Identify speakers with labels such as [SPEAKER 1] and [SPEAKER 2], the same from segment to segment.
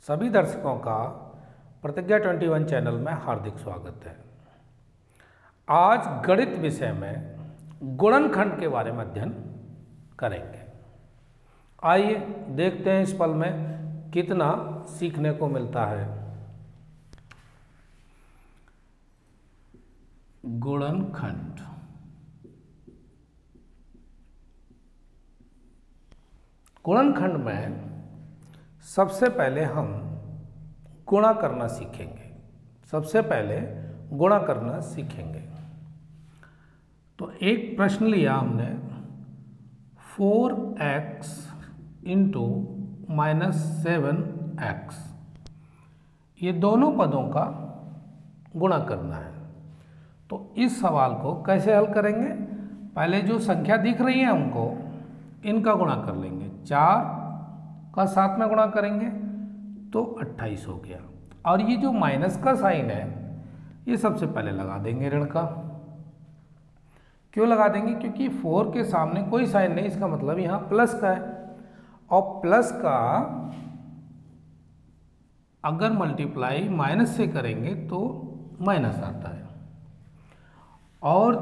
[SPEAKER 1] सभी दर्शकों का प्रतिज्ञा 21 चैनल में हार्दिक स्वागत है। आज गणित विषय में गुणनखंड के बारे में अध्ययन करेंगे। आइए देखते हैं इस पल में कितना सीखने को मिलता है। गुणनखंड, गुणनखंड में सबसे पहले हम गुणा करना सीखेंगे। तो एक प्रश्न लिया हमने 4x इंटू -7x, ये दोनों पदों का गुणा करना है। तो इस सवाल को कैसे हल करेंगे? पहले जो संख्या दिख रही है हमको, इनका गुणा कर लेंगे। 4 का 7 में गुणा करेंगे तो 28 हो गया। और ये जो माइनस का साइन है, ये सबसे पहले लगा देंगे ऋण का। क्यों लगा देंगे? क्योंकि 4 के सामने कोई साइन नहीं, इसका मतलब यहाँ प्लस का है। और प्लस का अगर मल्टीप्लाई माइनस से करेंगे तो माइनस आता है, और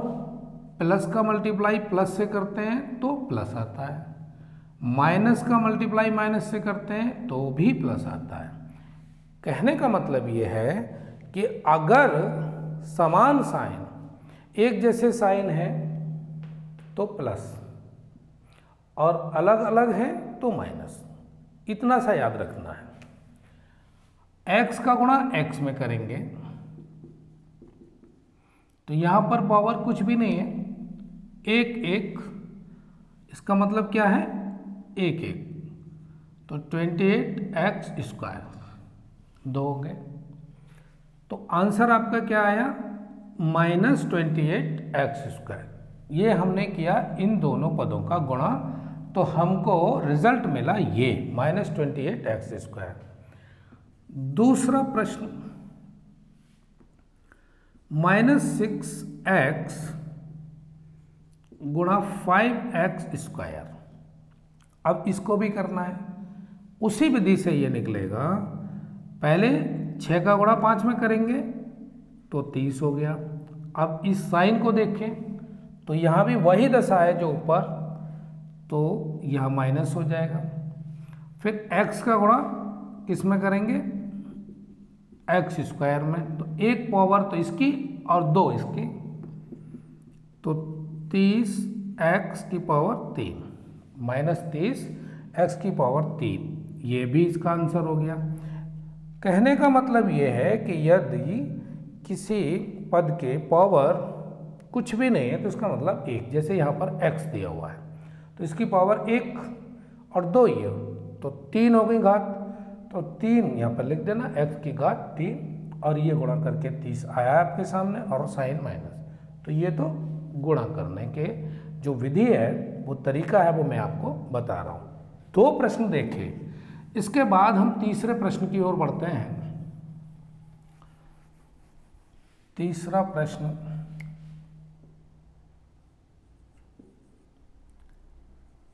[SPEAKER 1] प्लस का मल्टीप्लाई प्लस से करते हैं तो प्लस आता है, माइनस का मल्टीप्लाई माइनस से करते हैं तो भी प्लस आता है। कहने का मतलब ये है कि अगर समान साइन, एक जैसे साइन है तो प्लस, और अलग अलग है तो माइनस। इतना सा याद रखना है। x का गुणा x में करेंगे तो यहां पर पावर कुछ भी नहीं है, एक एक, इसका मतलब क्या है? एक एक, तो 28x², 2 हो गए। तो आंसर आपका क्या आया? -28x²। ये हमने किया इन दोनों पदों का गुणा, तो हमको रिजल्ट मिला ये -28x²। दूसरा प्रश्न, -6x गुणा 5x²। अब इसको भी करना है। उसी विधि से ये निकलेगा। पहले 6 का गुणा 5 में करेंगे तो 30 हो गया। अब इस साइन को देखें तो यहाँ भी वही दशा है जो ऊपर, तो यह माइनस हो जाएगा। फिर x का गुणा किस में करेंगे? x² में। तो एक पावर तो इसकी और 2 इसकी, तो 30x⁻3, -30x⁻3, ये भी इसका आंसर हो गया। कहने का मतलब ये है कि यदि किसी पद के पावर कुछ भी नहीं है तो इसका मतलब 1, जैसे यहाँ पर x दिया हुआ है तो इसकी पावर 1 और 2 ही है, तो 3 हो गई घात। तो 3 यहाँ पर लिख देना, x की घात 3, और ये गुणा करके 30 आया आपके सामने, और साइन माइनस। तो ये तो गुणा करने के जो विधि है, वो तरीका है, वो मैं आपको बता रहा हूँ। 2 प्रश्न देखे। इसके बाद हम तीसरे प्रश्न की ओर बढ़ते हैं। तीसरा प्रश्न,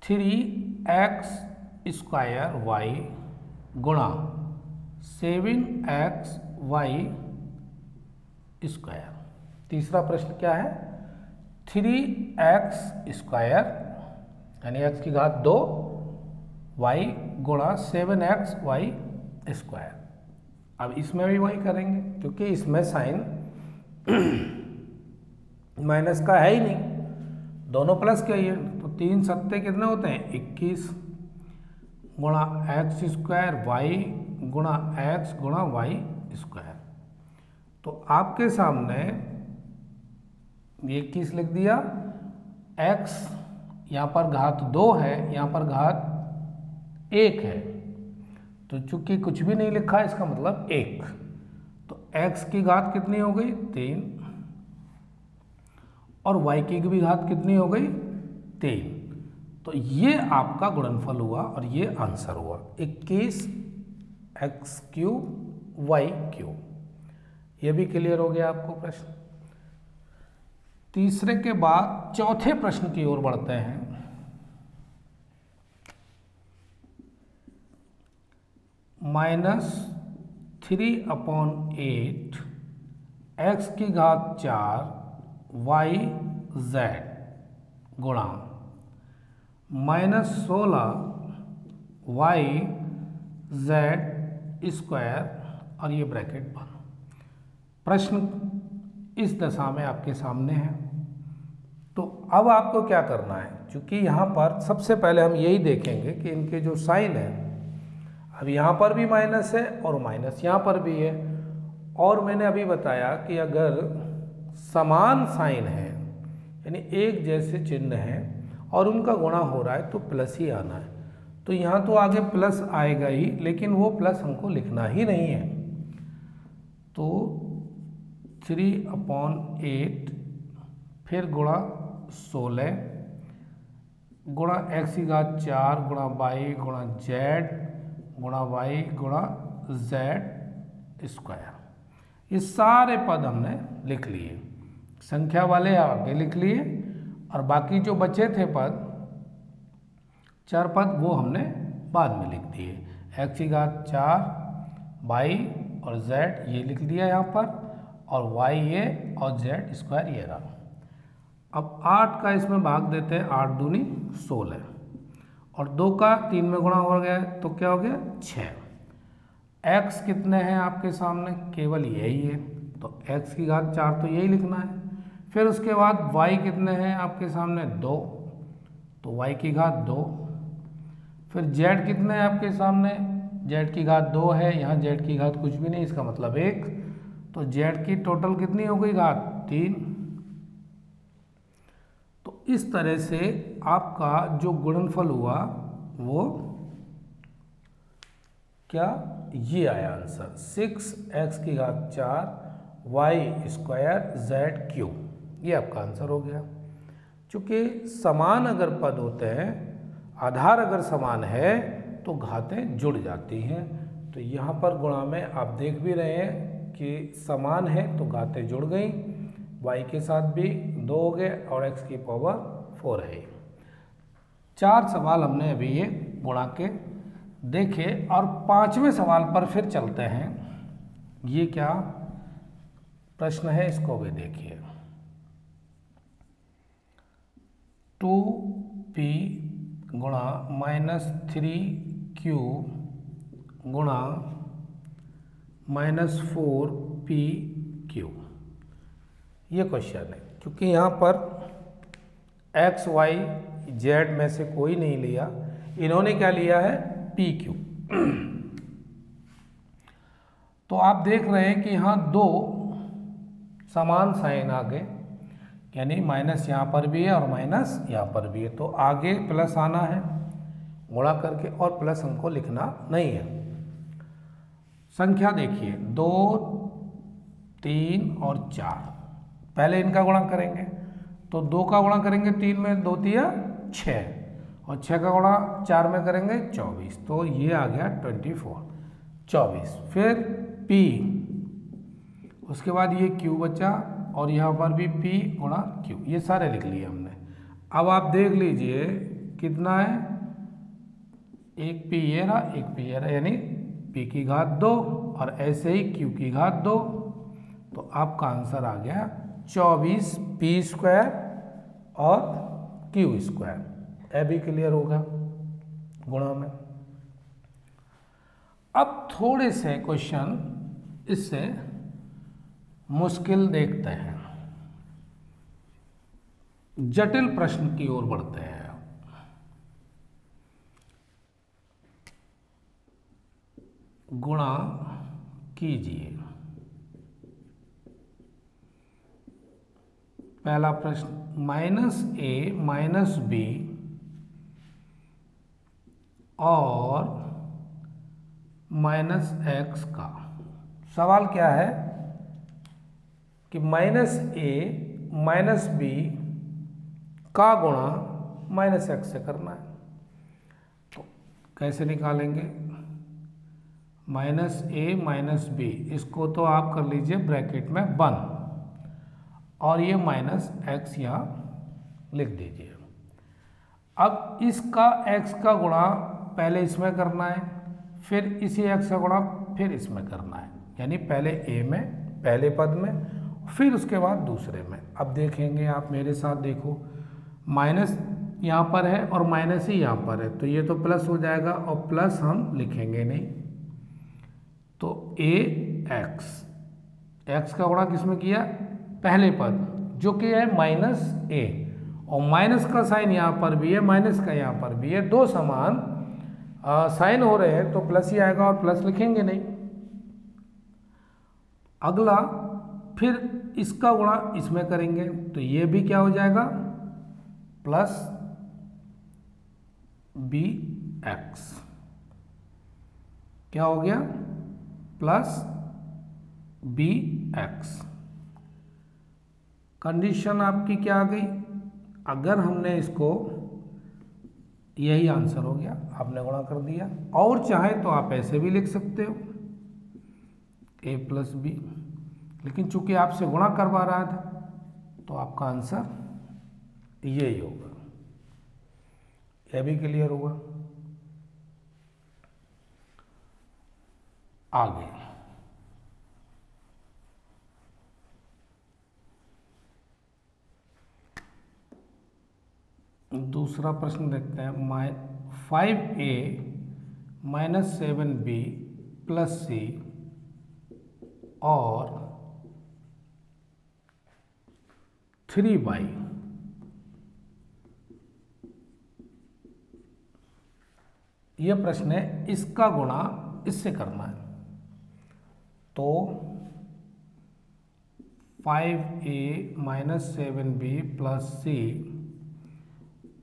[SPEAKER 1] (3x²y गुणा 7xy²। तीसरा प्रश्न क्या है? 3x² यानी x की घात 2 y गुणा 7xy²। अब इसमें भी वही करेंगे, क्योंकि इसमें साइन माइनस का है ही नहीं, दोनों प्लस के ही है। तो 3 सत्ते कितने होते हैं? 21 गुणा x² y गुणा x गुणा y²। तो आपके सामने 21 लिख दिया, x यहाँ पर घात 2 है, यहाँ पर घात 1 है, तो चूंकि कुछ भी नहीं लिखा है इसका मतलब 1, तो x की घात कितनी हो गई? 3, और y की भी घात कितनी हो गई? 3। तो ये आपका गुणनफल हुआ और ये आंसर हुआ 21x³ y³। ये भी क्लियर हो गया आपको प्रश्न। तीसरे के बाद चौथे प्रश्न की ओर बढ़ते हैं। -3/8 x की घात 4 y z गुणा -16 y z स्क्वायर और ये ब्रैकेट बंद। प्रश्न इस दशा में आपके सामने है। तो अब आपको क्या करना है, क्योंकि यहाँ पर सबसे पहले हम यही देखेंगे कि इनके जो साइन है, अब यहाँ पर भी माइनस है और माइनस यहाँ पर भी है, और मैंने अभी बताया कि अगर समान साइन है यानी एक जैसे चिन्ह है और उनका गुणा हो रहा है तो प्लस ही आना है। तो यहाँ तो आगे प्लस आएगा ही, लेकिन वो प्लस हमको लिखना ही नहीं है। तो 3/8 फिर गुणा 16 गुणा x की घात 4 गुणा y गुणा z गुणा y गुणा z स्क्वायर। ये सारे पद हमने लिख लिए, संख्या वाले आगे लिख लिए, और बाकी जो बचे थे पद, चार पद, वो हमने बाद में लिख दिए। x की घात 4 y और z ये लिख दिया यहाँ पर, और y ये और z स्क्वायर ये रहा। अब 8 का इसमें भाग देते हैं, 8 दूनी 16 और 2 का 3 में गुणा हो गया तो क्या हो गया 6। x कितने हैं आपके सामने, केवल यही है, तो x की घात 4 तो यही लिखना है। फिर उसके बाद y कितने हैं आपके सामने 2, तो y की घात 2। फिर z कितने हैं आपके सामने, z की घात 2 है, यहाँ z की घात कुछ भी नहीं, इसका मतलब 1, तो z की टोटल कितनी हो गई घात 3। तो इस तरह से आपका जो गुणनफल हुआ वो क्या, ये आया आंसर 6x की घात 4 y स्क्वायर z क्यूब। ये आपका आंसर हो गया। चूंकि समान अगर पद होते हैं, आधार अगर समान है तो घातें जुड़ जाती हैं। तो यहाँ पर गुणा में आप देख भी रहे हैं कि समान है तो घातें जुड़ गई, y के साथ भी 2 हो गए और x की पावर 4 है। 4 सवाल हमने अभी ये गुणा के देखे, और 5वें सवाल पर फिर चलते हैं। ये क्या प्रश्न है, इसको भी देखिए। 2p गुणा -3q गुणा -4pq, ये क्वेश्चन है। क्योंकि यहाँ पर x y z में से कोई नहीं लिया, इन्होंने क्या लिया है pq। तो आप देख रहे हैं कि यहाँ 2 समान साइन आ गए, यानी माइनस यहाँ पर भी है और माइनस यहाँ पर भी है, तो आगे प्लस आना है गुणा करके, और प्लस हमको लिखना नहीं है। संख्या देखिए 2 3 और 4, पहले इनका गुणा करेंगे, तो 2 का गुणा करेंगे 3 में, 2 तिया 6, और 6 का गुणा 4 में करेंगे 24, तो ये आ गया 24। फिर p, उसके बाद ये q बचा, और यहाँ पर भी p गुणा q, ये सारे लिख लिए हमने। अब आप देख लीजिए कितना है, एक p ये रहा, एक p ये रहा, यानी p की घात 2 और ऐसे ही q की घात 2, तो आपका आंसर आ गया 24p स्क्वायर और q स्क्वायर। ए भी क्लियर होगा गुणा में। अब थोड़े से क्वेश्चन इससे मुश्किल देखते हैं, जटिल प्रश्न की ओर बढ़ते हैं। गुणा कीजिए। पहला प्रश्न -a - b और -x का सवाल क्या है कि -a - b का गुणा -x से करना है। तो कैसे निकालेंगे, -a - b, इसको तो आप कर लीजिए ब्रैकेट में बंद, और ये -x यहाँ लिख दीजिए। अब इसका x का गुणा पहले इसमें करना है, फिर इसी x का गुणा फिर इसमें करना है, यानी पहले a में, पहले पद में, फिर उसके बाद दूसरे में। अब देखेंगे आप मेरे साथ, देखो माइनस यहाँ पर है और माइनस ही यहाँ पर है, तो ये तो प्लस हो जाएगा और प्लस हम लिखेंगे नहीं, तो x का गुणा किसमें किया, पहले पद जो कि है माइनस a, और माइनस का साइन यहाँ पर भी है, माइनस का यहाँ पर भी है, दो समान साइन हो रहे हैं तो प्लस ही आएगा और प्लस लिखेंगे नहीं। अगला फिर इसका गुणा इसमें करेंगे तो ये भी क्या हो जाएगा, प्लस bx, क्या हो गया, प्लस bx। कंडीशन आपकी क्या आ गई, अगर हमने इसको, यही आंसर हो गया, आपने गुणा कर दिया, और चाहे तो आप ऐसे भी लिख सकते हो a प्लस बी, लेकिन चूंकि आपसे गुणा करवा रहा था तो आपका आंसर यही होगा। यह भी क्लियर हुआ। आगे दूसरा प्रश्न देखते हैं। 5a minus 7b plus c और 3y यह प्रश्न है, इसका गुणा इससे करना है। तो 5a minus 7b plus c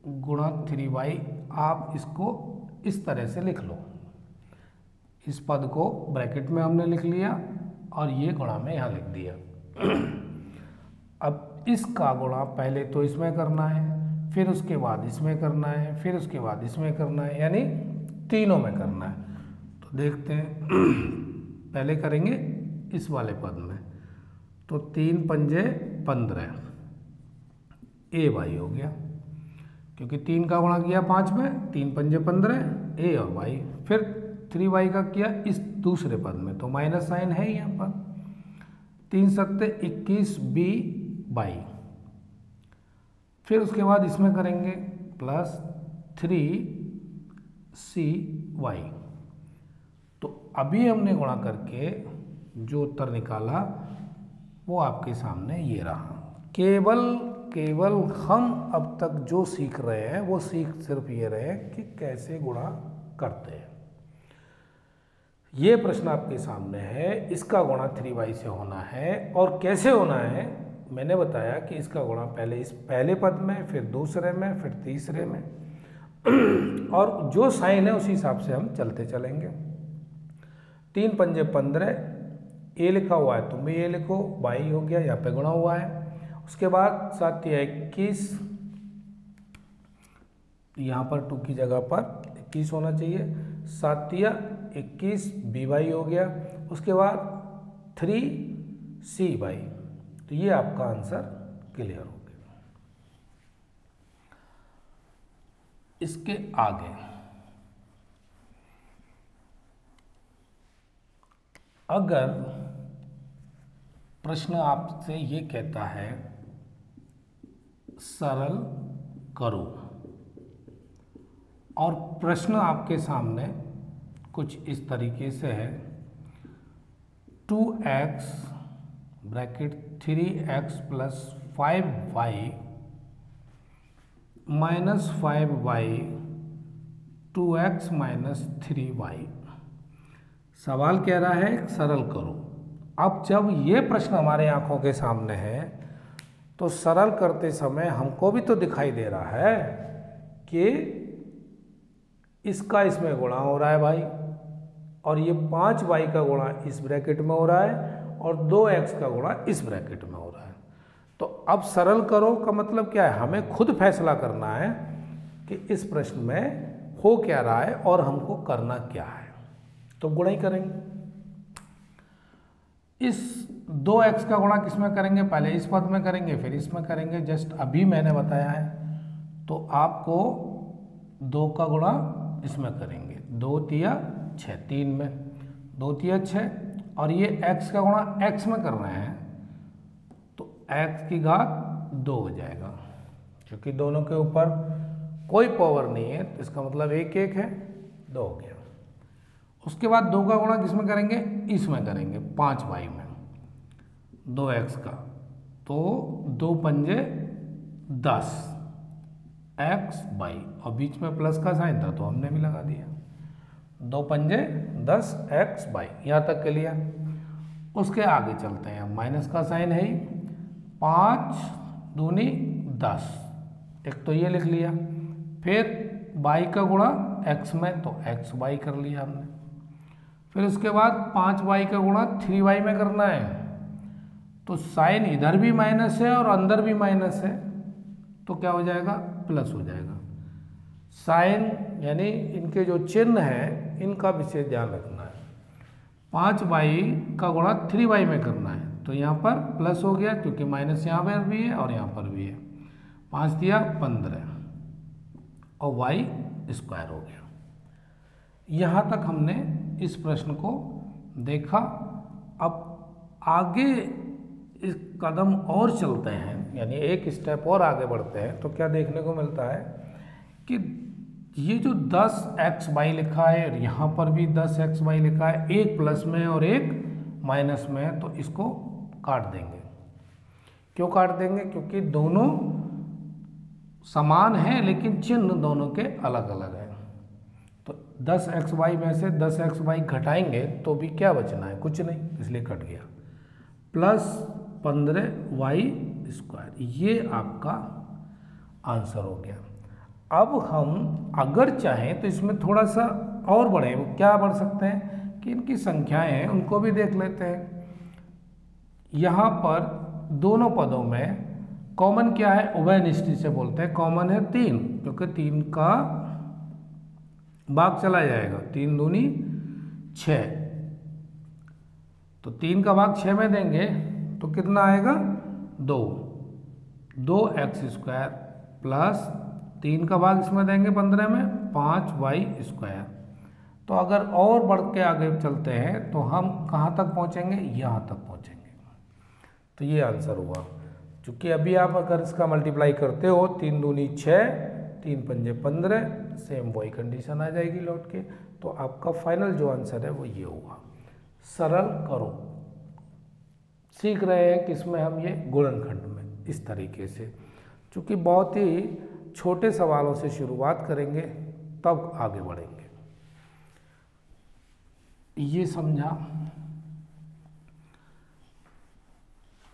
[SPEAKER 1] गुणा 3y, आप इसको इस तरह से लिख लो। इस पद को ब्रैकेट में हमने लिख लिया और ये गुणा में यहाँ लिख दिया। अब इसका गुणा पहले तो इसमें करना है, फिर उसके बाद इसमें करना है, फिर उसके बाद इसमें करना है, यानी तीनों में करना है। तो देखते हैं, पहले करेंगे इस वाले पद में, तो 3 पंजे 15 ए वाई हो गया, क्योंकि 3 का गुणा किया 5 में, 3 पंजे 15 ए और वाई, फिर 3y का किया इस दूसरे पद में, तो माइनस साइन है यहाँ पर, 3 सत्ते 21 बी बाई, फिर उसके बाद इसमें करेंगे प्लस 3c वाई। तो अभी हमने गुणा करके जो उत्तर निकाला वो आपके सामने ये रहा। केवल हम अब तक जो सीख रहे हैं वो सिर्फ ये रहे कि कैसे गुणा करते हैं। ये प्रश्न आपके सामने है, इसका गुणा 3y से होना है, और कैसे होना है मैंने बताया कि इसका गुणा पहले इस पहले पद में, फिर दूसरे में, फिर तीसरे में, और जो साइन है उसी हिसाब से हम चलते चलेंगे। 3 पंजे 15 ए लिखा हुआ है, तुम भी ये लिखो, बाई हो गया, यहाँ पे गुणा हुआ है। उसके बाद 7 या 21, यहाँ पर 2 की जगह पर 21 होना चाहिए, 7 या 21 बी वाई हो गया। उसके बाद 3c वाई, तो ये आपका आंसर क्लियर हो गया। इसके आगे अगर प्रश्न आपसे ये कहता है सरल करो, और प्रश्न आपके सामने कुछ इस तरीके से है, 2x bracket 3x plus 5y minus 5y 2x minus 3y। सवाल कह रहा है सरल करो। अब जब ये प्रश्न हमारे आंखों के सामने है तो सरल करते समय हमको भी तो दिखाई दे रहा है कि इसका इसमें गुणा हो रहा है भाई, और ये 5y का गुणा इस ब्रैकेट में हो रहा है और 2x का गुणा इस ब्रैकेट में हो रहा है। तो अब सरल करो का मतलब क्या है, हमें खुद फैसला करना है कि इस प्रश्न में हो क्या रहा है और हमको करना क्या है। तो गुणा ही करेंगे। इस 2x का गुणा किसमें करेंगे, पहले इस पद में करेंगे फिर इसमें करेंगे, जस्ट अभी मैंने बताया है। तो आपको 2 का गुणा इसमें करेंगे, 2 तिया 6, 3 में 2 तिया 6, और ये x का गुणा x में कर रहे हैं तो x की घात 2 हो जाएगा। क्योंकि दोनों के ऊपर कोई पावर नहीं है तो इसका मतलब 1 1 है, 2 हो गया। उसके बाद 2 का गुणा किसमें करेंगे, इसमें करेंगे 5y में 2x का, तो 2 पंजे 10 x बाई, और बीच में प्लस का साइन था तो हमने भी लगा दिया, 2 पंजे 10 x बाई, यहाँ तक के लिया। उसके आगे चलते हैं, माइनस का साइन है ही, 5 दूनी 10, एक तो ये लिख लिया, फिर y का गुणा x में तो x बाई कर लिया हमने। फिर उसके बाद 5y का गुणा 3y में करना है, तो साइन इधर भी माइनस है और अंदर भी माइनस है, तो क्या हो जाएगा, प्लस हो जाएगा। साइन यानी इनके जो चिन्ह है इनका विशेष ध्यान रखना है। 5y का गुणा 3y में करना है, तो यहाँ पर प्लस हो गया क्योंकि माइनस यहाँ पर भी है और यहाँ पर भी है। 5 दिया 15 और y स्क्वायर हो गया। यहाँ तक हमने इस प्रश्न को देखा। अब आगे इस कदम और चलते हैं, यानी एक स्टेप और आगे बढ़ते हैं, तो क्या देखने को मिलता है कि ये जो 10x लिखा है और यहाँ पर भी 10x लिखा है, एक प्लस में और एक माइनस में है, तो इसको काट देंगे। क्यों काट देंगे, क्योंकि दोनों समान हैं लेकिन चिन्ह दोनों के अलग अलग हैं। तो 10xy में से 10xy घटाएंगे तो भी क्या बचना है, कुछ नहीं, इसलिए कट गया। प्लस 15y स्क्वायर, ये आपका आंसर हो गया। अब हम अगर चाहें तो इसमें थोड़ा सा और बढ़े, वो क्या बढ़ सकते हैं कि इनकी संख्याएं हैं उनको भी देख लेते हैं। यहाँ पर दोनों पदों में कॉमन क्या है, उभयनिष्ठ से बोलते हैं, कॉमन है 3, क्योंकि 3 का भाग चला जाएगा, 3 दूनी 6, तो 3 का भाग 6 में देंगे तो कितना आएगा, 2x स्क्वायर प्लस 3 का भाग इसमें देंगे 15 में 5y स्क्वायर। तो अगर और बढ़ के आगे चलते हैं तो हम कहाँ तक पहुँचेंगे, यहाँ तक पहुँचेंगे। तो ये आंसर हुआ। चूँकि अभी आप अगर इसका मल्टीप्लाई करते हो, 3 दूनी 6, 3 पंजे 15, सेम वही कंडीशन आ जाएगी लौट के, तो आपका फाइनल जो आंसर है वो ये हुआ। सरल करो, सीख रहे हैं किसमें हम, ये गुणनखंड में, इस तरीके से। चूँकि बहुत ही छोटे सवालों से शुरुआत करेंगे तब आगे बढ़ेंगे। ये समझा।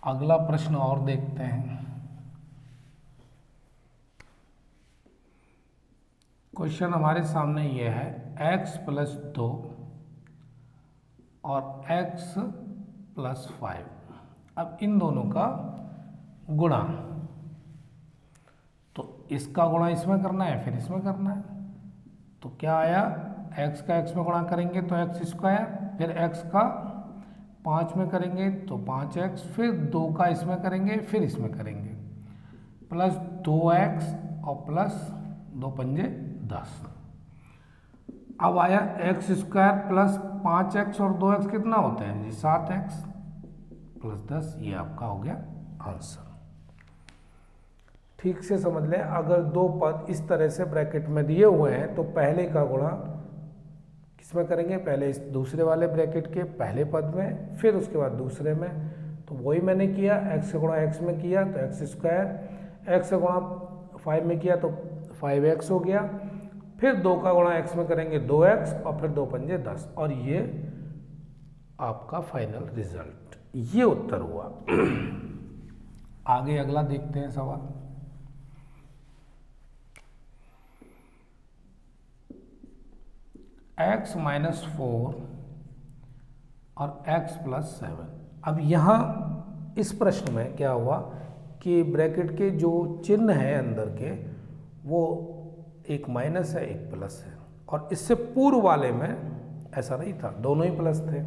[SPEAKER 1] अगला प्रश्न और देखते हैं। क्वेश्चन हमारे सामने ये है, x + 2 और x + 5। अब इन दोनों का गुणा, तो इसका गुणा इसमें करना है, फिर इसमें करना है, तो क्या आया, x का x में गुणा करेंगे तो x स्क्वायर, फिर x का 5 में करेंगे तो 5x, फिर 2 का इसमें करेंगे, फिर इसमें करेंगे, प्लस 2x और प्लस 2 पंजे 10। अब आया x स्क्वायर प्लस 5x और 2x कितना होता है जी, 7x प्लस 10, ये आपका हो गया आंसर। ठीक से समझ लें, अगर दो पद इस तरह से ब्रैकेट में दिए हुए हैं तो पहले का गुणा किसमें करेंगे, पहले इस दूसरे वाले ब्रैकेट के पहले पद में, फिर उसके बाद दूसरे में। तो वही मैंने किया, x से गुणा x में किया तो x स्क्वायर, x से गुणा 5 में किया तो 5x हो गया, फिर 2 का गुणा x में करेंगे 2x और फिर 2 पंजे 10, और ये आपका फाइनल रिजल्ट, ये उत्तर हुआ। आगे अगला देखते हैं सवाल। x - 4 और x + 7। अब यहाँ इस प्रश्न में क्या हुआ कि ब्रैकेट के जो चिन्ह हैं अंदर के, वो एक माइनस है एक प्लस है, और इससे पूर्व वाले में ऐसा नहीं था, दोनों ही प्लस थे।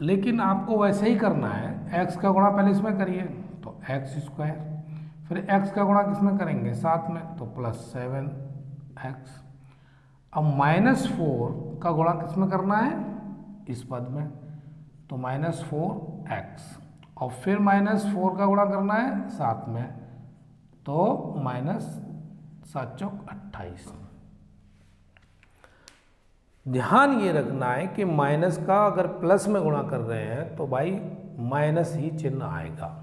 [SPEAKER 1] लेकिन आपको वैसे ही करना है, x का गुणा पहले इसमें करिए तो x स्क्वायर, फिर x का गुणा किसमें करेंगे 7 में तो +7x, अब -4 का गुणा किस में करना है, इस पद में, तो -4x, और फिर -4 का गुणा करना है 7 में, तो -7 × 28। ध्यान ये रखना है कि माइनस का अगर प्लस में गुणा कर रहे हैं तो भाई माइनस ही चिन्ह आएगा।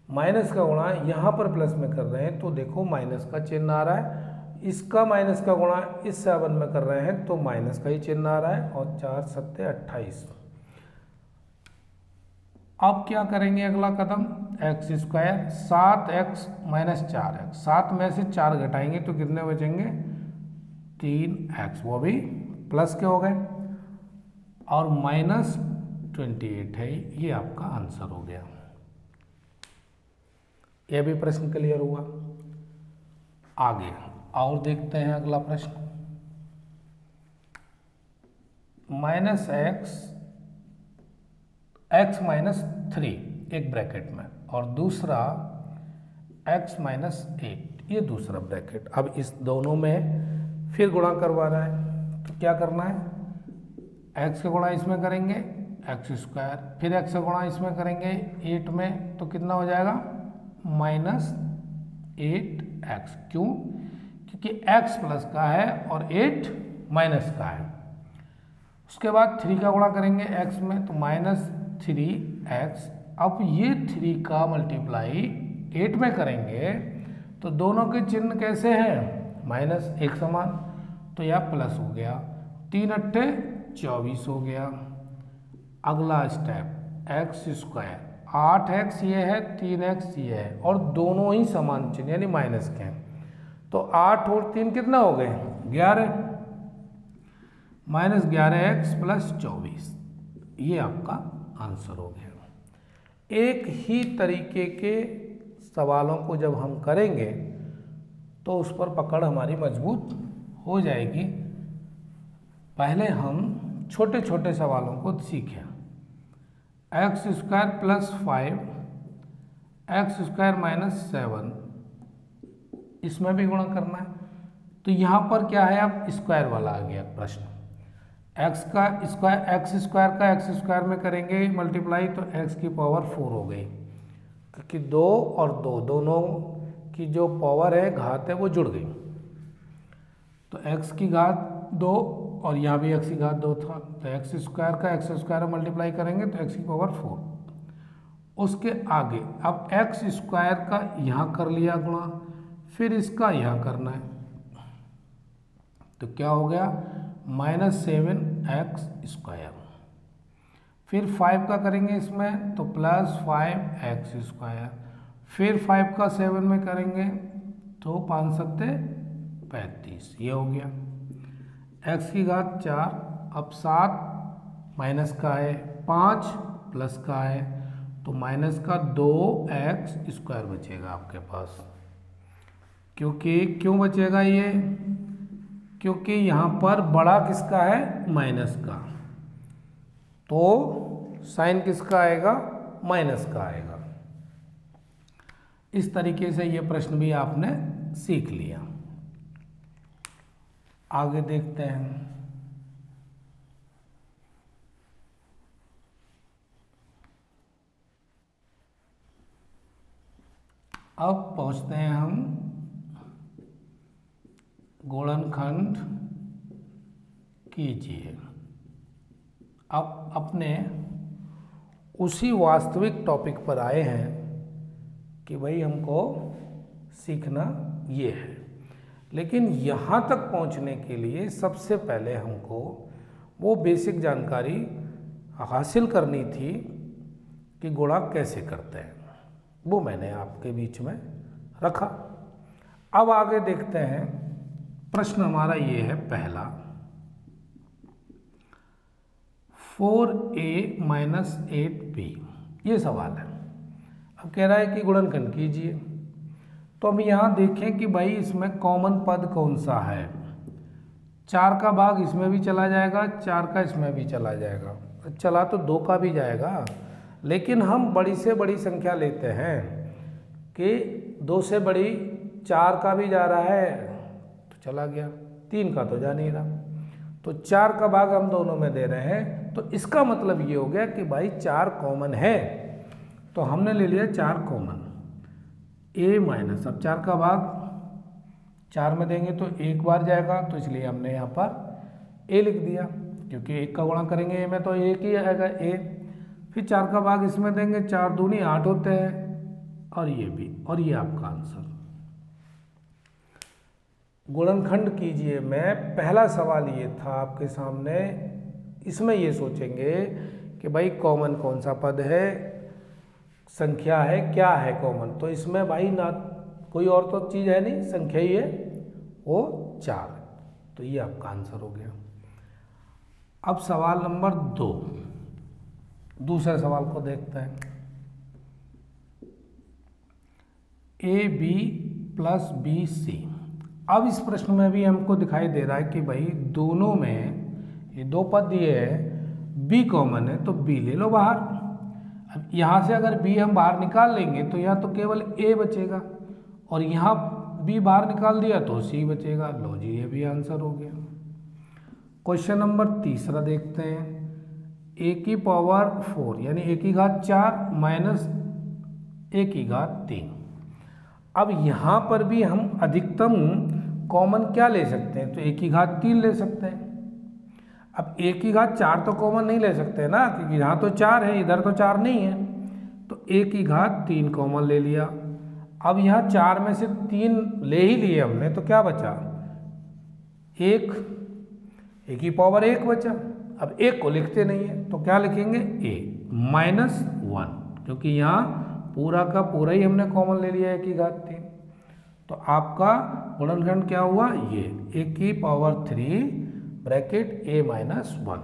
[SPEAKER 1] माइनस का गुणा यहाँ पर प्लस में कर रहे हैं तो देखो माइनस का चिन्ह आ रहा है, इसका माइनस का गुणा इस 7 में कर रहे हैं तो माइनस का ही चिन्ह आ रहा है, और 4 × 7 = 28। अब क्या करेंगे, अगला कदम x², 7x - 4x, 7 में से 4 घटाएंगे तो कितने बचेंगे, 3x, वो भी प्लस के हो गए, और -28 है, ये आपका आंसर हो गया। यह भी प्रश्न क्लियर हुआ। आगे और देखते हैं अगला प्रश्न, -x एक ब्रैकेट में, और दूसरा x - 8, ये दूसरा ब्रैकेट। अब इस दोनों में फिर गुणा करवा रहा है तो क्या करना है, x का गुणा इसमें करेंगे x², फिर x का गुणा इसमें करेंगे 8 में, तो कितना हो जाएगा, -8x। क्यों, क्योंकि x प्लस का है और 8 माइनस का है। उसके बाद 3 का गुणा करेंगे x में, तो -3x। अब ये 3 का मल्टीप्लाई 8 में करेंगे तो दोनों के चिन्ह कैसे हैं, माइनस, एक समान, तो यह प्लस हो गया, 3 × 8 = 24 हो गया। अगला स्टेप x², 8x ये है, 3x ये है, और दोनों ही समान चिन्ह यानी माइनस के हैं, तो 8 और 3 कितना हो गए, 11, -11x + 24, ये आपका आंसर हो गया। एक ही तरीके के सवालों को जब हम करेंगे तो उस पर पकड़ हमारी मजबूत हो जाएगी। पहले हम छोटे छोटे सवालों को सीखें। x² + 5, x² - 7, इसमें भी गुणा करना है, तो यहाँ पर क्या है, अब स्क्वायर वाला आ गया प्रश्न। x² का x² में करेंगे मल्टीप्लाई तो x की पावर 4 हो गई, क्योंकि 2 और 2 दोनों की जो पावर है, घात है, वो जुड़ गई, तो x की घात 2 और यहाँ भी x की घात 2 था, तो x² का x² में मल्टीप्लाई करेंगे तो x की पावर 4। उसके आगे अब x² का यहाँ कर लिया गुणा, फिर इसका यहाँ करना है, तो क्या हो गया, -7x²। फिर 5 का करेंगे इसमें तो +5x², फिर 5 का 7 में करेंगे तो 5 × 7 = 35, ये हो गया। x की घात 4, अब 7 माइनस का है, 5 प्लस का है, तो माइनस का 2x² बचेगा आपके पास। क्यों बचेगा ये, क्योंकि यहाँ पर बड़ा किसका है, माइनस का, तो साइन किसका आएगा, माइनस का आएगा। इस तरीके से ये प्रश्न भी आपने सीख लिया। आगे देखते हैं। अब पहुंचते हैं हम गुणनखंड कीजिए। अब अपने उसी वास्तविक टॉपिक पर आए हैं कि भाई हमको सीखना ये है, लेकिन यहाँ तक पहुँचने के लिए सबसे पहले हमको वो बेसिक जानकारी हासिल करनी थी कि गुणा कैसे करते हैं, वो मैंने आपके बीच में रखा। अब आगे देखते हैं। प्रश्न हमारा ये है पहला, 4a - 8b, ये सवाल है। अब कह रहा है कि गुणनखंड कीजिए, तो हम यहाँ देखें कि भाई इसमें कॉमन पद कौन सा है। 4 का भाग इसमें भी चला जाएगा, 4 का इसमें भी चला जाएगा, चला तो 2 का भी जाएगा, लेकिन हम बड़ी से बड़ी संख्या लेते हैं कि 2 से बड़ी 4 का भी जा रहा है तो चला गया, 3 का तो जा नहीं रहा, तो 4 का भाग हम दोनों में दे रहे हैं, तो इसका मतलब ये हो गया कि भाई 4 कॉमन है, तो हमने ले लिया 4 कॉमन। a माइनस, अब 4 का भाग 4 में देंगे तो एक बार जाएगा, तो इसलिए हमने यहाँ पर a लिख दिया, क्योंकि 1 का गुणा करेंगे a में तो 1 ही आएगा a। फिर 4 का भाग इसमें देंगे, 4 दूनी 8 होते हैं, और ये भी, और ये आपका आंसर। गुणनखंड कीजिए में पहला सवाल ये था आपके सामने, इसमें ये सोचेंगे कि भाई कॉमन कौन सा पद है, संख्या है, क्या है कॉमन, तो इसमें भाई ना कोई और तो चीज़ है नहीं, संख्या ही है, वो 4, तो ये आपका आंसर हो गया। अब सवाल नंबर 2, दूसरे सवाल को देखते हैं। AB + BC। अब इस प्रश्न में भी हमको दिखाई दे रहा है कि भाई दोनों में ये 2 पद दिए हैं, B कॉमन है तो B ले लो बाहर। अब यहाँ से अगर B हम बाहर निकाल लेंगे तो यहाँ तो केवल A बचेगा, और यहाँ B बाहर निकाल दिया तो C बचेगा। लो जी, ये भी आंसर हो गया। क्वेश्चन नंबर 3 देखते हैं। a⁴ यानी a⁴ माइनस a⁴। अब यहाँ पर भी हम अधिकतम कॉमन क्या ले सकते हैं, तो a⁴ ले सकते हैं। अब a⁴ तो कॉमन नहीं ले सकते ना, क्योंकि यहाँ तो 4 है, इधर तो 4 नहीं है, तो a⁴ कॉमन ले लिया। अब यहाँ 4 में से 3 ले ही लिए हमने, तो क्या बचा, 1, a⁴ बचा। अब 1 को लिखते नहीं है, तो क्या लिखेंगे, a-1, क्योंकि यहाँ पूरा का पूरा ही हमने कॉमन ले लिया a⁴। तो आपका गुणनखंड क्या हुआ, ये a⁴ ब्रैकेट a-1।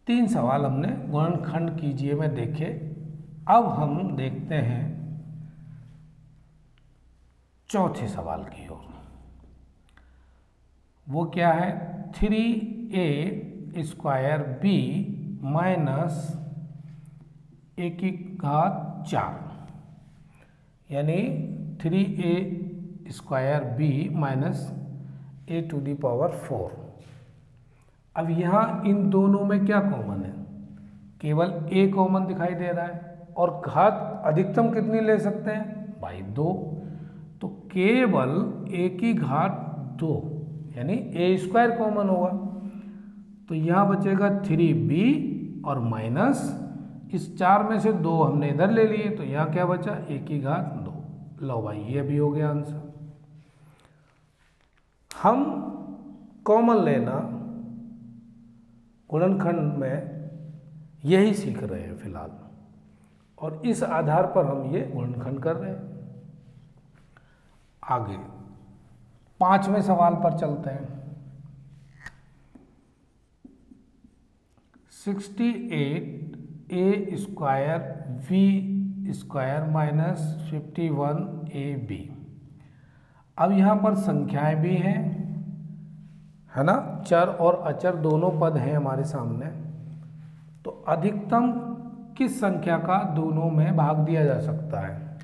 [SPEAKER 1] 3 सवाल हमने गुणनखंड कीजिए में देखे। अब हम देखते हैं चौथे सवाल की ओर। वो क्या है, 3a² b माइनस a⁴ यानी 3a² b माइनस a⁴। अब यहाँ इन दोनों में क्या कॉमन है, केवल a कॉमन दिखाई दे रहा है, और घात अधिकतम कितनी ले सकते हैं भाई, 2, तो केवल a⁴ 2 यानी a² कॉमन होगा, तो यहाँ बचेगा 3b और माइनस इस 4 में से 2 हमने इधर ले लिए, तो यहाँ क्या बचा, a⁴ 2। लो भाई, ये भी हो गया आंसर। हम कॉमन लेना गुणनखंड में यही सीख रहे हैं फिलहाल, और इस आधार पर हम ये गुणनखंड कर रहे हैं। आगे 5वें सवाल पर चलते हैं। 68a² v² minus 51ab। अब यहाँ पर संख्याएं भी हैं, है ना, चर और अचर दोनों पद हैं हमारे सामने, तो अधिकतम किस संख्या का दोनों में भाग दिया जा सकता है,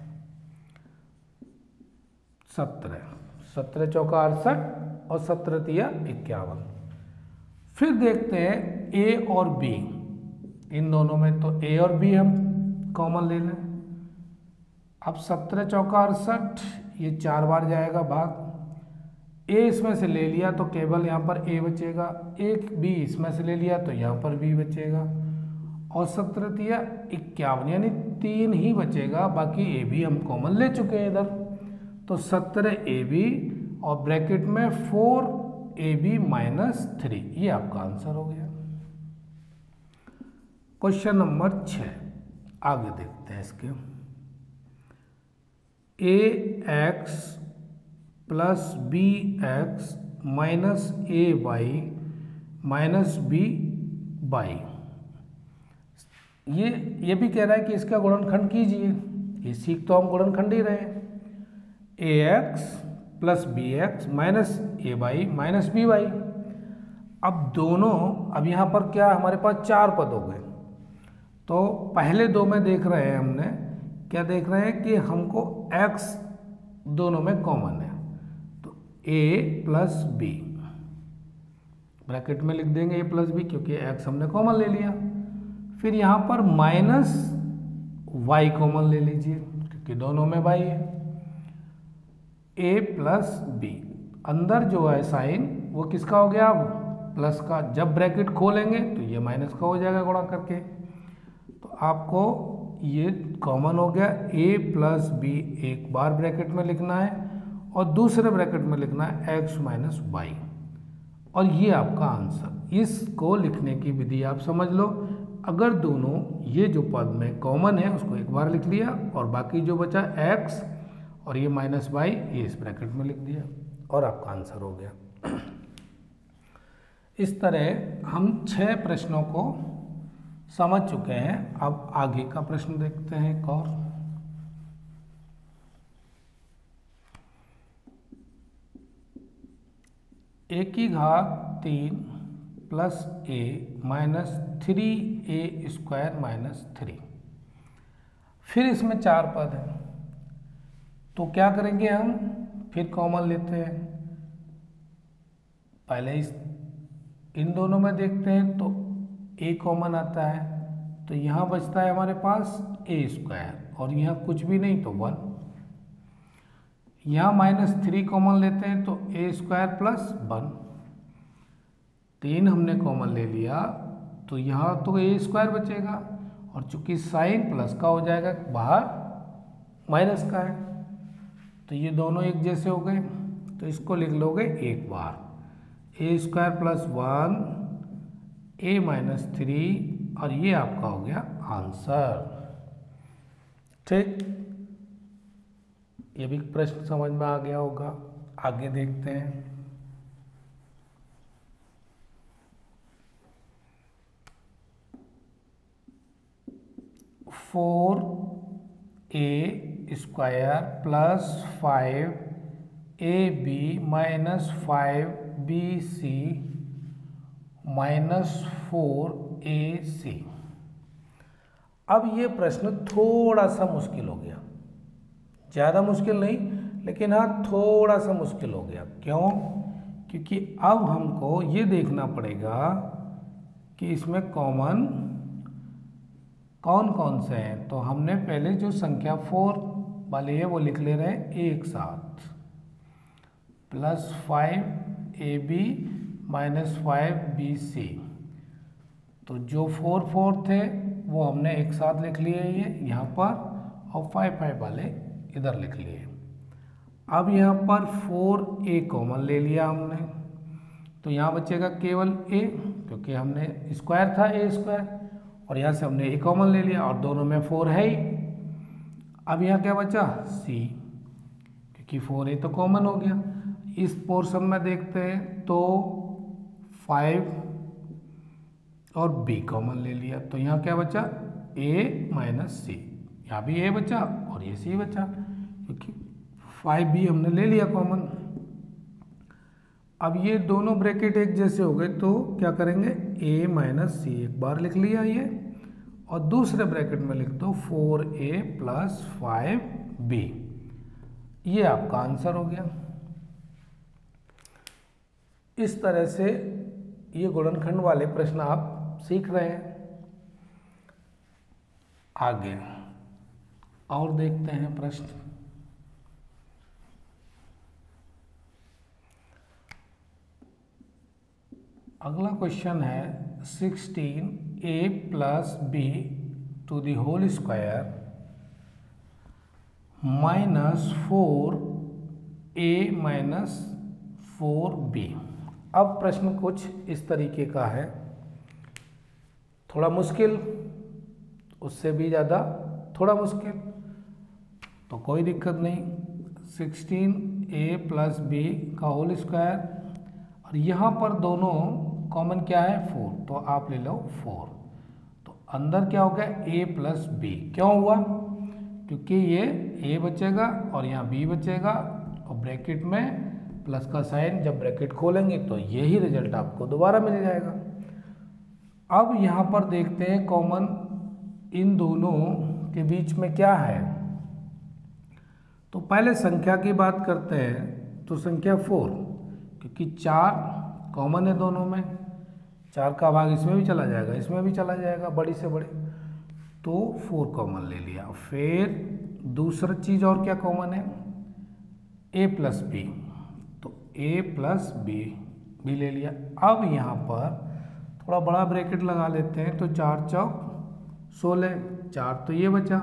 [SPEAKER 1] 17, 17 चौका 68 और 17 तिया 51। फिर देखते हैं a और b, इन दोनों में तो a और b हम कॉमन ले लें। अब 17 चौका 68, ये 4 बार जाएगा भाग, a इसमें से ले लिया तो केवल यहाँ पर a बचेगा, एक b इसमें से ले लिया तो यहाँ पर b बचेगा, और 17 तिया 51 यानी 3 ही बचेगा, बाकी a भी हम कॉमन ले चुके हैं इधर, तो 17ab और ब्रैकेट में 4ab माइनस 3, ये आपका आंसर हो गया। क्वेश्चन नंबर 6 आगे देखते हैं इसके। ax plus bx minus ay minus by, ये भी कह रहा है कि इसका गुणनखंड कीजिए। ये सीख तो हम गुणनखंड ही रहे हैं, ax plus bx minus ay minus by। अब दोनों, अब यहाँ पर क्या हमारे पास 4 पद हो गए, तो पहले 2 में देख रहे हैं हमने, क्या देख रहे हैं कि हमको x दोनों में कॉमन है, तो a प्लस बी ब्रैकेट में लिख देंगे a प्लस बी, क्योंकि x हमने कॉमन ले लिया। फिर यहाँ पर माइनस y कॉमन ले लीजिए, क्योंकि दोनों में y है। a प्लस बी, अंदर जो है साइन वो किसका हो गया, अब प्लस का। जब ब्रैकेट खोलेंगे तो ये माइनस का हो जाएगा गुणा करके। तो आपको ये कॉमन हो गया, a प्लस बी एक बार ब्रैकेट में लिखना है और दूसरे ब्रैकेट में लिखना है x माइनस वाई, और ये आपका आंसर। इसको लिखने की विधि आप समझ लो। अगर दोनों ये जो पद में कॉमन है उसको एक बार लिख लिया और बाकी जो बचा x और ये माइनस वाई ये इस ब्रैकेट में लिख दिया और आपका आंसर हो गया। इस तरह हम 6 प्रश्नों को समझ चुके हैं। अब आगे का प्रश्न देखते हैं एक और। a की घात 3 plus a minus 3a square minus 3। फिर इसमें 4 पद हैं, तो क्या करेंगे हम, फिर कॉमन लेते हैं। पहले इन दोनों में देखते हैं तो a कॉमन आता है, तो यहाँ बचता है हमारे पास a स्क्वायर और यहाँ कुछ भी नहीं तो 1। यहाँ माइनस 3 कॉमन लेते हैं तो a स्क्वायर प्लस 1। 3 हमने कॉमन ले लिया तो यहाँ तो a स्क्वायर बचेगा, और चूंकि साइन प्लस का हो जाएगा बाहर माइनस का है, तो ये दोनों एक जैसे हो गए। तो इसको लिख लोगे एक बार, a square plus 1 a minus 3, और ये आपका हो गया आंसर। ठीक, ये भी प्रश्न समझ में आ गया होगा। आगे देखते हैं। Four A square plus 5ab minus 5bc minus 4ac। अब ये प्रश्न थोड़ा सा मुश्किल हो गया, ज़्यादा मुश्किल नहीं, लेकिन हाँ थोड़ा सा मुश्किल हो गया। क्यों? क्योंकि अब हमको ये देखना पड़ेगा कि इसमें कॉमन कौन कौन से हैं। तो हमने पहले जो संख्या 4 वाली है वो लिख ले रहे हैं एक साथ, प्लस 5ab माइनस 5bc। तो जो 4 4 थे वो हमने एक साथ लिख लिए ये यहाँ पर, और 5 5 वाले इधर लिख लिए। अब यहाँ पर 4a कॉमन ले लिया हमने, तो यहाँ बचेगा केवल a, क्योंकि हमने स्क्वायर था a स्क्वायर, और यहाँ से हमने a कॉमन ले लिया और दोनों में 4 है ही। अब यहाँ क्या बचा c, क्योंकि 4a तो कॉमन हो गया। इस पोर्शन में देखते हैं तो 5 और b कॉमन ले लिया, तो यहाँ क्या बचा a माइनस c। यहाँ भी a बचा और ये c बचा, क्योंकि 5b हमने ले लिया कॉमन। अब ये दोनों ब्रैकेट एक जैसे हो गए, तो क्या करेंगे a माइनस c एक बार लिख लिया ये, और दूसरे ब्रैकेट में लिख दो 4a प्लस 5b। ये आपका आंसर हो गया। इस तरह से ये गुणनखंड वाले प्रश्न आप सीख रहे हैं। आगे और देखते हैं प्रश्न। अगला क्वेश्चन है 16a plus b to the whole square minus 4a minus 4b। अब प्रश्न कुछ इस तरीके का है, थोड़ा मुश्किल, उससे भी ज़्यादा थोड़ा मुश्किल, तो कोई दिक्कत नहीं। 16a प्लस b का होल स्क्वायर, और यहाँ पर दोनों कॉमन क्या है 4, तो आप ले लो 4। तो अंदर क्या हो गया a प्लस b। क्यों हुआ? क्योंकि ये a बचेगा और यहाँ b बचेगा, और ब्रैकेट में प्लस का साइन जब ब्रैकेट खोलेंगे तो यही रिजल्ट आपको दोबारा मिल जाएगा। अब यहाँ पर देखते हैं कॉमन इन दोनों के बीच में क्या है। तो पहले संख्या की बात करते हैं, तो संख्या 4, क्योंकि 4 कॉमन है दोनों में, 4 का भाग इसमें भी चला जाएगा, इसमें भी चला जाएगा, बड़ी से बड़ी, तो 4 कॉमन ले लिया। फिर दूसरा चीज़ और क्या कॉमन है, a प्लस बी, तो a प्लस बी भी ले लिया। अब यहाँ पर थोड़ा बड़ा ब्रैकेट लगा लेते हैं, तो 4 चौक 16, 4 तो ये बचा,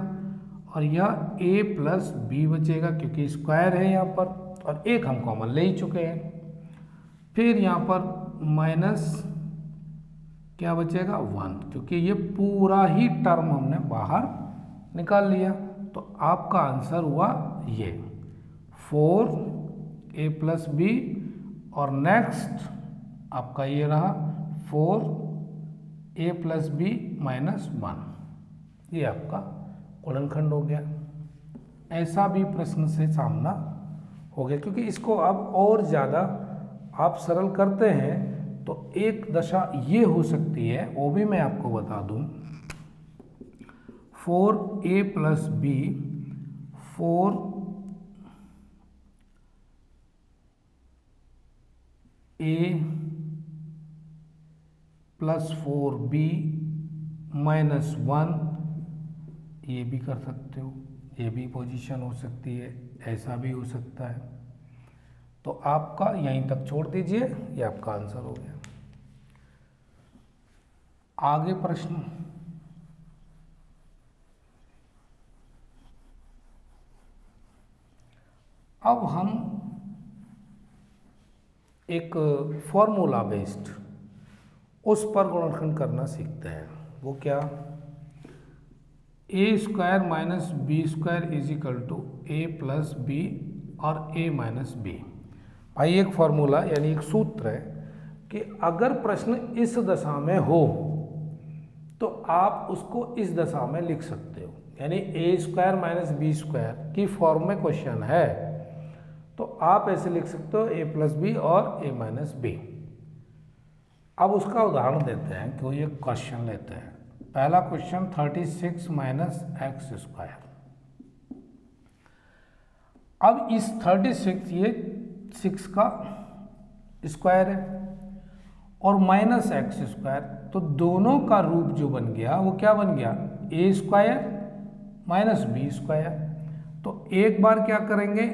[SPEAKER 1] और यह a प्लस बी बचेगा क्योंकि स्क्वायर है यहाँ पर, और एक हम कॉमन ले ही चुके हैं। फिर यहाँ पर माइनस क्या बचेगा 1, क्योंकि ये पूरा ही टर्म हमने बाहर निकाल लिया। तो आपका आंसर हुआ ये 4a प्लस बी, और नेक्स्ट आपका ये रहा 4a प्लस बी माइनस 1। ये आपका गुणनखंड हो गया। ऐसा भी प्रश्न से सामना हो गया, क्योंकि इसको अब और ज़्यादा आप सरल करते हैं तो एक दशा ये हो सकती है, वो भी मैं आपको बता दूं, 4a plus B, 4a plus 4b minus 1, ये भी कर सकते हो, ये भी पोजीशन हो सकती है, ऐसा भी हो सकता है। तो आपका यहीं तक छोड़ दीजिए, ये आपका आंसर हो गया। आगे प्रश्न, अब हम एक फॉर्मूला बेस्ड उस पर गुणनखंड करना सीखते हैं। वो क्या, a square minus B square is equal to a plus B और a माइनस बी। भाई एक फॉर्मूला यानी एक सूत्र है कि अगर प्रश्न इस दशा में हो तो आप उसको इस दशा में लिख सकते हो, यानी a square minus B square की फॉर्म में क्वेश्चन है तो आप ऐसे लिख सकते हो a प्लस बी और a माइनस बी। अब उसका उदाहरण देते हैं, कोई एक क्वेश्चन लेते हैं। पहला क्वेश्चन 36 माइनस एक्स स्क्वायर। अब इस 36, ये 6 का स्क्वायर है और माइनस एक्स स्क्वायर, तो दोनों का रूप जो बन गया वो क्या बन गया, a square minus B square. तो एक बार क्या करेंगे,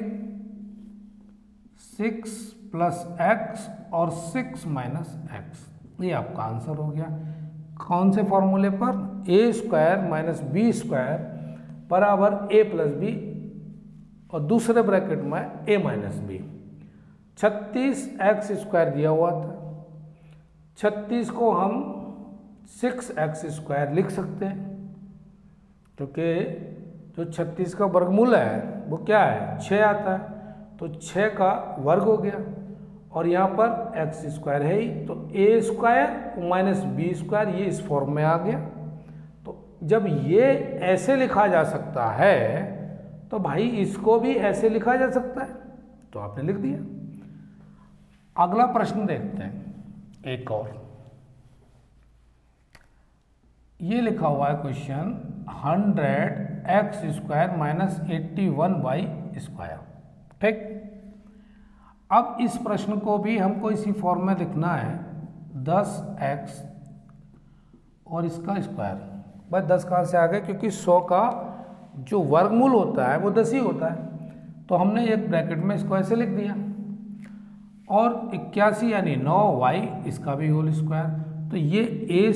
[SPEAKER 1] 6 प्लस एक्स और 6 माइनस एक्स, ये आपका आंसर हो गया। कौन से फॉर्मूले पर, a square minus B square बराबर a प्लस बी और दूसरे ब्रैकेट में a minus B. 36 X square दिया हुआ था, 36 को हम 6 एक्स स्क्वायर लिख सकते हैं, क्योंकि जो 36 का वर्गमूल है वो क्या है, 6 आता है, तो 6 का वर्ग हो गया, और यहाँ पर एक्स स्क्वायर है ही, तो a square minus B square ये इस फॉर्म में आ गया। तो जब ये ऐसे लिखा जा सकता है तो भाई इसको भी ऐसे लिखा जा सकता है, तो आपने लिख दिया। अगला प्रश्न देखते हैं, एक और ये लिखा हुआ है question 100 X square minus 81 Y square. ठीक, अब इस प्रश्न को भी हमको इसी फॉर्म में लिखना है, 10x और इसका स्क्वायर। बस 10 कहाँ से आ गए, क्योंकि 100 का जो वर्गमूल होता है वो 10 ही होता है, तो हमने एक ब्रैकेट में इसको ऐसे लिख दिया, और 81 यानी 9y, इसका भी होल स्क्वायर। तो ये a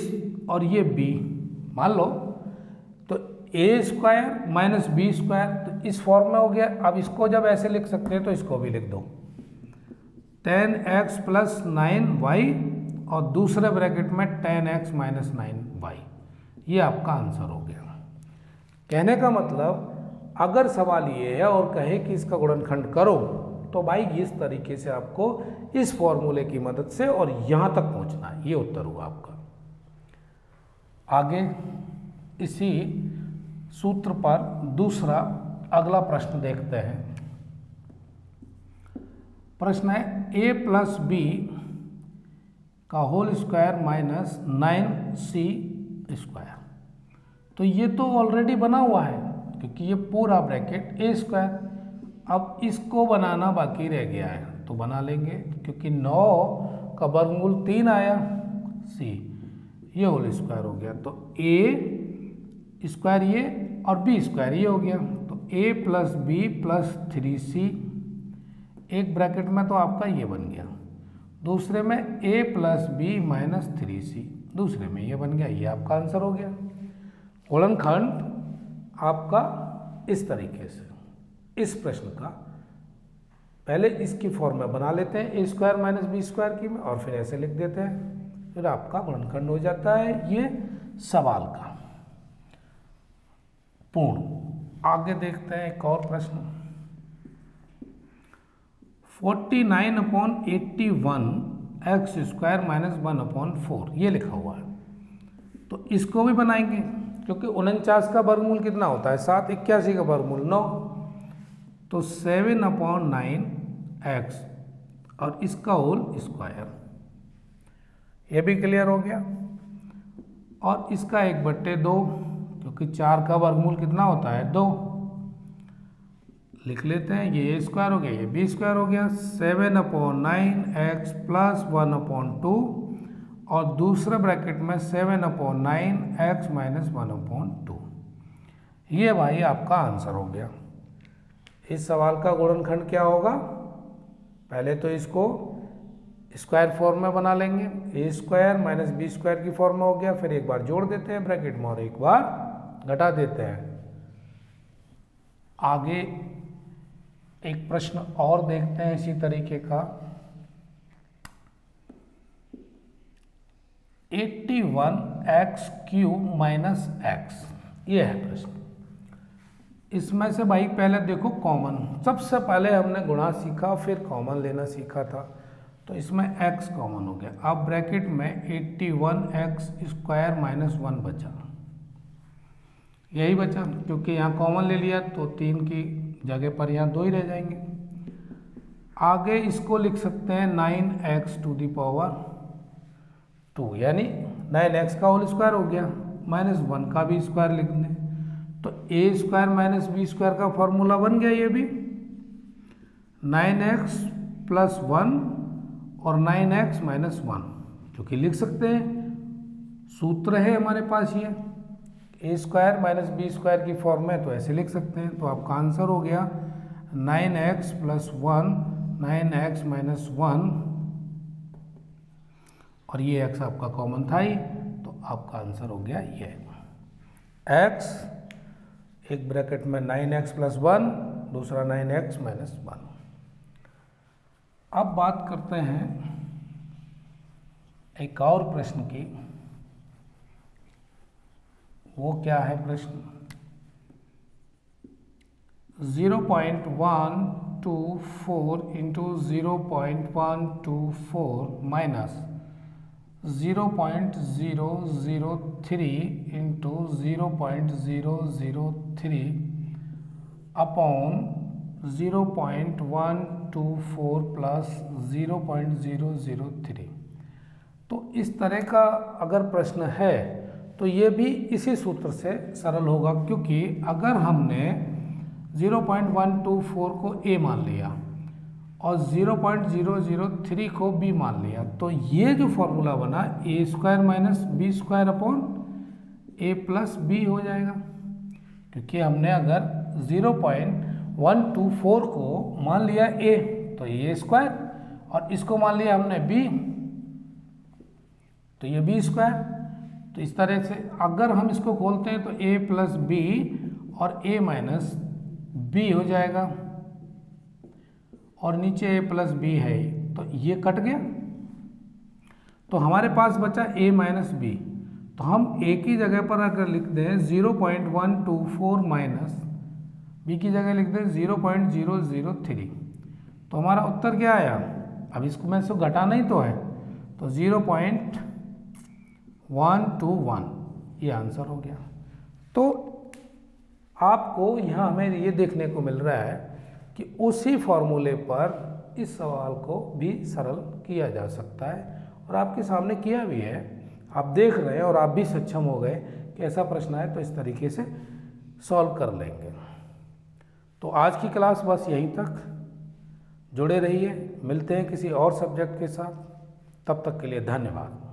[SPEAKER 1] और ये b मान लो, तो a square minus B square, तो इस फॉर्म में हो गया। अब इसको जब ऐसे लिख सकते हैं तो इसको भी लिख दो, 10x प्लस 9y और दूसरे ब्रैकेट में 10x माइनस 9y, ये आपका आंसर हो गया। कहने का मतलब अगर सवाल ये है और कहे कि इसका गुणनखंड करो, तो भाई इस तरीके से आपको इस फॉर्मूले की मदद से और यहां तक पहुंचना है, ये उत्तर हुआ आपका। आगे इसी सूत्र पर दूसरा अगला प्रश्न देखते हैं। प्रश्न है a प्लस बी का whole square minus 9c square. तो ये तो ऑलरेडी बना हुआ है, क्योंकि ये पूरा ब्रैकेट a स्क्वायर, अब इसको बनाना बाकी रह गया है तो बना लेंगे, क्योंकि 9 का वर्गमूल 3 आया सी, ये होल स्क्वायर हो गया, तो ए स्क्वायर ये और बी स्क्वायर ये हो गया, तो ए प्लस बी प्लस 3c, एक ब्रैकेट में तो आपका ये बन गया, दूसरे में a plus B minus 3c, दूसरे में ये बन गया, ये आपका आंसर हो गया। गुणनखंड आपका इस तरीके से, इस प्रश्न का पहले इसकी फॉर्म में बना लेते हैं ए स्क्वायर माइनस बी स्क्वायर की में, और फिर ऐसे लिख देते हैं, फिर आपका गुणनखंड हो जाता है ये सवाल का पूर्ण। आगे देखते हैं एक और प्रश्न, 49/81 एक्स स्क्वायर माइनस 1/4 ये लिखा हुआ है, तो इसको भी बनाएंगे, क्योंकि 49 का वर्गमूल कितना होता है 7, 81 का वर्गमूल 9, तो 7/9 एक्स और इसका होल स्क्वायर, ये भी क्लियर हो गया। और इसका 1/2, क्योंकि 4 का वर्गमूल कितना होता है 2, लिख लेते हैं, ये a स्क्वायर हो गया, ये b स्क्वायर हो गया, 7/9 एक्स प्लस 1/2 और दूसरे ब्रैकेट में 7/9 एक्स माइनस 1/2, ये भाई आपका आंसर हो गया। इस सवाल का गुणनखंड क्या होगा, पहले तो इसको स्क्वायर फॉर्म में बना लेंगे, ए स्क्वायर माइनस बी स्क्वायर की फॉर्म में हो गया, फिर एक बार जोड़ देते हैं ब्रैकेट में और एक बार घटा देते हैं। आगे एक प्रश्न और देखते हैं इसी तरीके का, 81x³ माइनस एक्स, ये है प्रश्न। इसमें से भाई पहले देखो कॉमन, सबसे पहले हमने गुणा सीखा फिर कॉमन लेना सीखा था, तो इसमें x कॉमन हो गया। अब ब्रैकेट में 81x² माइनस 1 बचा, यही बचा, क्योंकि यहाँ कॉमन ले लिया तो 3 की जगह पर यहाँ 2 ही रह जाएंगे। आगे इसको लिख सकते हैं 9x⁴, यानी 9x का होल स्क्वायर हो गया, माइनस 1 का भी स्क्वायर लिख दें, तो a square minus B square का फॉर्मूला बन गया, ये भी 9x प्लस 1 और 9x माइनस 1, जो कि लिख सकते हैं, सूत्र है हमारे पास ये, ए स्क्वायर माइनस बी स्क्वायर की फॉर्म में, तो ऐसे लिख सकते हैं, तो आपका आंसर हो गया 9x प्लस 1 9x माइनस 1, और ये x आपका कॉमन था ही, तो आपका आंसर हो गया ये x, एक ब्रैकेट में 9x प्लस 1, दूसरा 9x माइनस 1। अब बात करते हैं एक और प्रश्न की, वो क्या है प्रश्न, 0.124 into 0.124 minus 0.003 into 0.003 upon 0.124 plus 0.003। तो इस तरह का अगर प्रश्न है तो ये भी इसी सूत्र से सरल होगा, क्योंकि अगर हमने 0.124 को a मान लिया और 0.003 को b मान लिया, तो ये जो फॉर्मूला बना a square minus B square upon a plus b हो जाएगा, क्योंकि हमने अगर 0.124 को मान लिया a तो ये स्क्वायर, और इसको मान लिया हमने b तो ये b स्क्वायर। तो इस तरह से अगर हम इसको खोलते हैं तो a प्लस बी और a माइनस बी हो जाएगा, और नीचे a प्लस बी है, तो ये कट गया, तो हमारे पास बचा a माइनस बी। तो हम a की जगह पर अगर लिख दें 0.124 माइनस b की जगह लिख दें 0.003, तो हमारा उत्तर क्या आया, अब इसको मैं इसको घटाना ही तो है, तो 0.121 ये आंसर हो गया। तो आपको यहाँ हमें ये देखने को मिल रहा है कि उसी फॉर्मूले पर इस सवाल को भी सरल किया जा सकता है, और आपके सामने किया भी है, आप देख रहे हैं और आप भी सक्षम हो गए कि ऐसा प्रश्न है तो इस तरीके से सॉल्व कर लेंगे। तो आज की क्लास बस यहीं तक। जुड़े रहिए, मिलते हैं किसी और सब्जेक्ट के साथ। तब तक के लिए धन्यवाद।